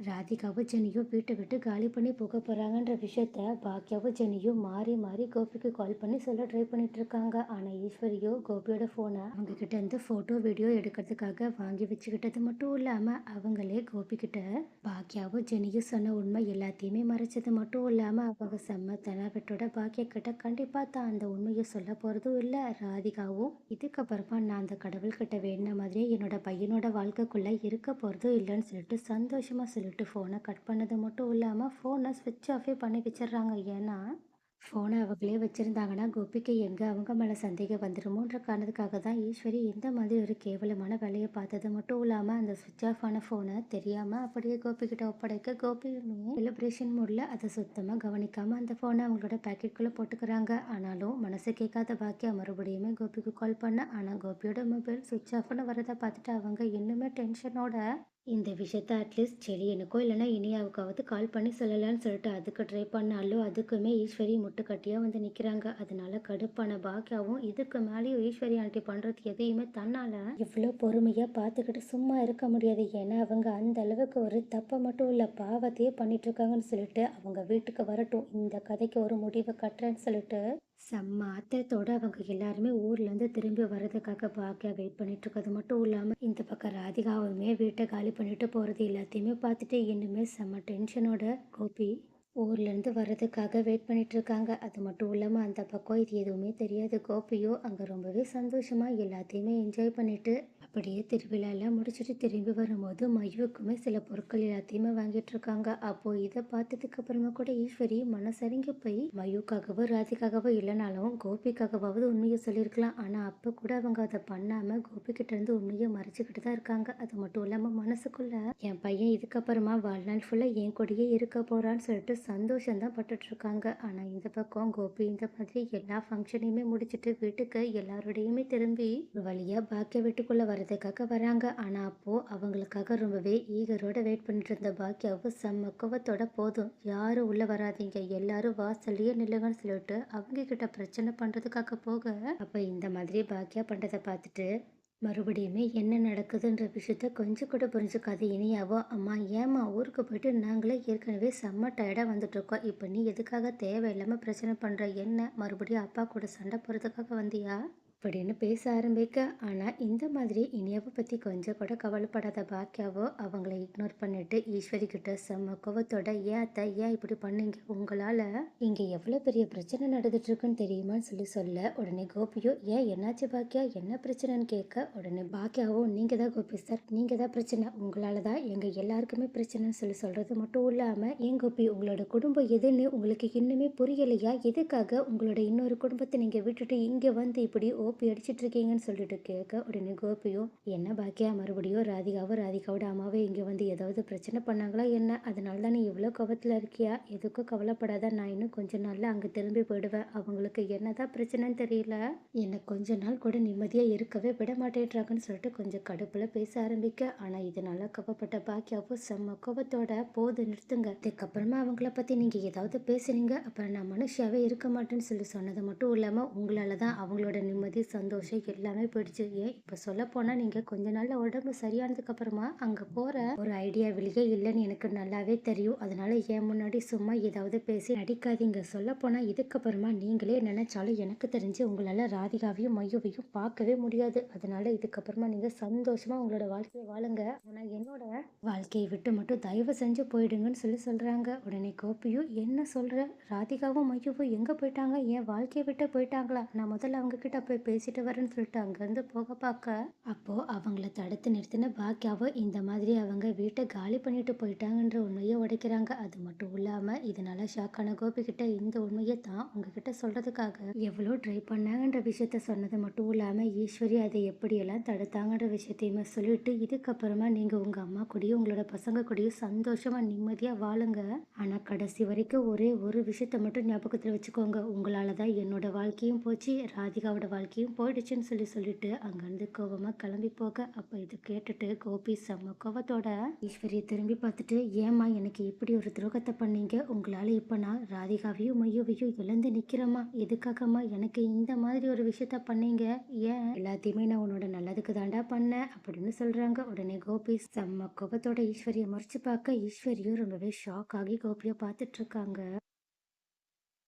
ராதிகாவும் ஜெனியும் வீட்டை விட்டு காலி பண்ணி போக போறாங்கன்ற விஷயத்த பாக்கியாவும் ஜெனியும் மாறி மாறி கோபிக்கு கால் பண்ணி சொல்ல ட்ரை பண்ணிட்டு இருக்காங்க. ஆனா ஈஸ்வரியோ கோபியோட போனை அவங்க கிட்ட இருந்து போட்டோ வீடியோ எடுக்கிறதுக்காக வாங்கி வச்சுக்கிட்டது மட்டும் இல்லாம அவங்களே கோபி கிட்ட பாக்கியாவும் ஜெனியும் சொன்ன உண்மை எல்லாத்தையுமே மறைச்சது மட்டும் இல்லாம அவங்க செம்ம தெனாவட்டோட பாக்கியா கிட்ட கண்டிப்பா தான் அந்த உண்மையை சொல்ல போறதும் இல்ல. ராதிகாவும் இதுக்கப்புறமா நான் அந்த கடவுள் கிட்ட வேண்டின மாதிரியே என்னோட பையனோட வாழ்க்கைக்குள்ள இருக்க போறதும் இல்லைன்னு சொல்லிட்டு சந்தோஷமா சொல்லிட்டு ஃபோனை கட் பண்ணது மட்டும் இல்லாமல் ஃபோனை ஸ்விட்ச் ஆஃபே பண்ணி வச்சிடுறாங்க. ஏன்னா ஃபோனை அவங்களே வச்சுருந்தாங்கன்னா கோபிக்கு எங்கே அவங்க மேலே சந்தேகம் வந்துடுமோன்ற காரணத்துக்காக தான் ஈஸ்வரி இந்த மாதிரி ஒரு கேவலமான வேலையை பார்த்தது மட்டும் இல்லாமல் அந்த ஸ்விட்ச் ஆஃப் ஆன ஃபோனை தெரியாமல் அப்படியே கோபிக்கிட்ட ஒப்படைக்க கோபியுமே செலிப்ரேஷன் மூடில் அதை சுத்தமாக கவனிக்காமல் அந்த ஃபோனை அவங்களோட பேக்கெட்குள்ளே போட்டுக்கிறாங்க. ஆனாலும் மனசு கேட்காத பாக்கியா மறுபடியுமே கோபிக்கு கால் பண்ண, ஆனால் கோபியோட மொபைல் ஸ்விட்ச் ஆஃப்னு வரதை பார்த்துட்டு அவங்க இன்னுமே டென்ஷனோட இந்த விஷயத்த அட்லீஸ்ட் செலியனுக்கோ இல்லைன்னா இனியாவுக்காவது கால் பண்ணி சொல்லலான்னு சொல்லிட்டு அதுக்கு ட்ரை பண்ணாலும் அதுக்குமே ஈஸ்வரி முட்டுக்கட்டியாக வந்து நிற்கிறாங்க. அதனால கடுப்பான பாக்கியாவும் இதுக்கு மேலேயும் ஈஸ்வரி ஆண்டி பண்ணுறது எதையுமே தன்னால் இவ்வளோ பொறுமையாக பார்த்துக்கிட்டு சும்மா இருக்க முடியாது. ஏன்னா அவங்க அந்த அளவுக்கு ஒரு தப்பை மட்டும் இல்லை பாவத்தையே பண்ணிட்டு இருக்காங்கன்னு சொல்லிட்டு அவங்க வீட்டுக்கு வரட்டும், இந்த கதைக்கு ஒரு முடிவை கட்டுறேன்னு சொல்லிட்டு செம்ம ஆத்திரத்தோட அவங்க எல்லாருமே ஊர்லேருந்து திரும்பி வர்றதுக்காக பாக்கியா வெயிட் பண்ணிட்டு இருக்கிறது மட்டும் இல்லாமல் இந்த பக்கம் ராதிகாவுமே வீட்டை காலி பண்ணிட்டு போகிறது எல்லாத்தையுமே பார்த்துட்டு இன்னுமே செம்ம டென்ஷனோட கோபி ஊர்லேருந்து வர்றதுக்காக வெயிட் பண்ணிட்டு இருக்காங்க. அது மட்டும் இல்லாமல் அந்த பக்கம் இது எதுவுமே தெரியாது கோபியோ அங்கே ரொம்பவே சந்தோஷமாக எல்லாத்தையுமே என்ஜாய் பண்ணிட்டு அப்படியே திருவிழாலாம் முடிச்சுட்டு திரும்பி வரும்போது மயுவுக்குமே சில பொருட்கள் எல்லாத்தையுமே வாங்கிட்டு இருக்காங்க. அப்போது இதை பார்த்ததுக்கு அப்புறமா கூட ஈஸ்வரி மனசரிங்கி போய் மயுக்காகவோ ராதிக்காகவோ இல்லைனாலும் கோபிக்காகவாவது உண்மையை சொல்லியிருக்கலாம். ஆனால் அப்போ கூட அவங்க அதை பண்ணாமல் கோபிக்கிட்ட இருந்து உண்மையை மறைச்சிக்கிட்டு தான் இருக்காங்க. அது மட்டும் இல்லாமல் மனசுக்குள்ள என் பையன் இதுக்கப்புறமா வாழ்நாள் ஃபுல்லாக என் கூடயே இருக்க போகிறான்னு சொல்லிட்டு சந்தோஷம்தான் பட்டுட்டு இருக்காங்க. ஆனால் இந்த பக்கம் கோபி இந்த மாதிரி எல்லா ஃபங்க்ஷனையுமே முடிச்சுட்டு வீட்டுக்கு எல்லாரோடையுமே திரும்பி ஒரு வழியாக பாக்கிய வீட்டுக்குள்ளே வர்றதுக்காக வராங்க. ஆனால் அப்போது அவங்களுக்காக ரொம்பவே ஈகரோட வெயிட் பண்ணிட்டு இருந்த பாக்கியாவும் செம்ம கோவத்தோட போதும் யாரும் உள்ளே வராதீங்க எல்லாரும் வாசல்லையே நில்லுங்கன்னு சொல்லிட்டு அவங்க கிட்ட பிரச்சனை பண்ணுறதுக்காக போக அப்போ இந்த மாதிரி பாக்கியா பண்ணுறதை பார்த்துட்டு மறுபடியுமே என்ன நடக்குதுன்ற விஷயத்த கொஞ்சம் கூட புரிஞ்சுக்காது இனியாவோ, அம்மா ஏம்மா ஊருக்கு போயிட்டு நாங்களே ஏற்கனவே செம்ம டயர்டாக வந்துட்டுருக்கோம், இப்போ நீ எதுக்காக தேவையில்லாமல் பிரச்சனை பண்ணுற, என்ன மறுபடியும் அப்பா கூட சண்டை போகிறதுக்காக வந்தியா அப்படின்னு பேச ஆரம்பிக்க. ஆனால் இந்த மாதிரி இனியாவை பற்றி கொஞ்சம் கூட கவலைப்படாத பாக்கியாவோ அவங்கள இக்னோர் பண்ணிட்டு ஈஸ்வரி கிட்ட செம்ம கோவத்தோட ஏன் அத்தை ஏன் இப்படி பண்ணீங்க, உங்களால் இங்கே எவ்வளோ பெரிய பிரச்சனை நடந்துட்டு இருக்குன்னு தெரியுமான்னு சொல்லி சொல்ல உடனே கோபியோ ஏன் என்னாச்சு பாக்கியா என்ன பிரச்சனைன்னு கேட்க உடனே பாக்கியாவோ நீங்கள் தான் கோபி சார் நீங்கள் தான் பிரச்சனை, உங்களால் தான் எங்கள் எல்லாருக்குமே பிரச்சனைன்னு சொல்லி சொல்கிறது மட்டும் இல்லாமல் ஏன் கோபி உங்களோட குடும்பம் எதுன்னு உங்களுக்கு இன்னுமே புரியலையா, எதுக்காக உங்களோட இன்னொரு குடும்பத்தை நீங்கள் விட்டுட்டு இங்கே வந்து இப்படி கோபி அடிச்சிட்டு இருக்கீங்கன்னு சொல்லிட்டு கேட்க உடனே கோபியும் என்ன பாக்கியா மறுபடியும் ராதிகாவோட அம்மாவை இங்கே வந்து ஏதாவது பிரச்சனை பண்ணாங்களா என்ன, அதனால தான் நீ இவ்வளோ கோபத்தில் இருக்கியா, எதுக்கும் கவலைப்படாத நான் இன்னும் கொஞ்ச நாளில் அங்கே திரும்பி போயிடுவேன், அவங்களுக்கு என்னதான் பிரச்சனைன்னு தெரியல என்னை கொஞ்ச நாள் கூட நிம்மதியாக இருக்கவே விட மாட்டேன்றாங்கன்னு சொல்லிட்டு கொஞ்சம் கடுப்பில் பேச ஆரம்பிக்க. ஆனால் இதனால கோபப்பட்ட பாக்கியாவும் செம்ம கோபத்தோட போது நிறுத்துங்க, இதுக்கப்புறமா அவங்கள பற்றி நீங்கள் ஏதாவது பேசுனீங்க அப்புறம் நான் மனுஷியாவே இருக்க மாட்டேன்னு சொல்லி சொன்னது மட்டும் இல்லாமல் உங்களால் தான் அவங்களோட நிம்மதி சந்தோஷம் எல்லாமே போயிடுச்சு. ஏன் இப்போ சொல்ல போனால் நீங்கள் கொஞ்ச நாளில் உடம்பு சரியானதுக்கு அப்புறமா அங்கே போகிற ஒரு ஐடியா வெளியே இல்லைன்னு எனக்கு நல்லாவே தெரியும், அதனால ஏன் முன்னாடி சும்மா ஏதாவது பேசி நடிக்காதீங்க, சொல்ல போனால் இதுக்கப்புறமா நீங்களே நினைச்சாலும் எனக்கு தெரிஞ்சு உங்களால் ராதிகாவையும் மையுவையும் பார்க்கவே முடியாது, அதனால இதுக்கப்புறமா நீங்கள் சந்தோஷமாக உங்களோட வாழ்க்கையை வாழுங்க, ஆனால் என்னோட வாழ்க்கையை விட்டு மட்டும் தயவு செஞ்சு போயிடுங்கன்னு சொல்லி சொல்கிறாங்க. உடனே கோபியும் என்ன சொல்கிற, ராதிகாவும் மையுவும் எங்கே போயிட்டாங்க, என் வாழ்க்கையை விட்டு போயிட்டாங்களா, நான் முதல்ல அவங்க கிட்ட போய் பேசிட்டு வரேன்னு சொல்லிட்டு அங்கேருந்து போக பார்க்க அப்போது அவங்கள தடுத்து நிறுத்தின பாக்கியாவோ இந்த மாதிரி அவங்க வீட்டை காலி பண்ணிட்டு போயிட்டாங்கன்ற உண்மையை உடைக்கிறாங்க. அது மட்டும் இல்லாமல் இதனால ஷாக்கான கோபிக்கிட்ட இந்த உண்மையை தான் உங்ககிட்ட சொல்கிறதுக்காக எவ்வளோ ட்ரை பண்ணாங்கன்ற விஷயத்த சொன்னது மட்டும் இல்லாமல் ஈஸ்வரி அதை எப்படியெல்லாம் தடுத்தாங்கன்ற விஷயத்தையுமே சொல்லிட்டு இதுக்கப்புறமா நீங்கள் உங்கள் அம்மா கூடயும் உங்களோட பசங்க கூடயும் சந்தோஷமாக நிம்மதியாக வாழுங்க, ஆனால் கடைசி வரைக்கும் ஒரே ஒரு விஷயத்த மட்டும் ஞாபகத்தில் வச்சுக்கோங்க, உங்களால் தான் என்னோட வாழ்க்கையும் போச்சு ராதிகாவோட வாழ்க்கை பாக்கியம் போயிடுச்சுன்னு சொல்லிட்டு அங்கேருந்து கோவமா கிளம்பி போக, அப்போ இதை கேட்டுட்டு கோபி செம்ம கோவத்தோட ஈஸ்வரியை திரும்பி பார்த்துட்டு, ஏம்மா எனக்கு இப்படி ஒரு துரோகத்தை பண்ணீங்க? உங்களால் இப்போ நான் ராதிகாவையும் மையுவையும் இழந்து நிற்கிறேம்மா. எதுக்காகம்மா எனக்கு இந்த மாதிரி ஒரு விஷயத்த பண்ணீங்க? ஏன்? எல்லாத்தையுமே நான் உன்னோட நல்லதுக்கு தாண்டா பண்ணேன் அப்படின்னு சொல்றாங்க. உடனே கோபி செம்ம கோபத்தோட ஈஸ்வரியை முறைச்சு பார்க்க, ஈஸ்வரியும் ரொம்பவே ஷாக் ஆகி கோபியை பார்த்துட்டு இருக்காங்க.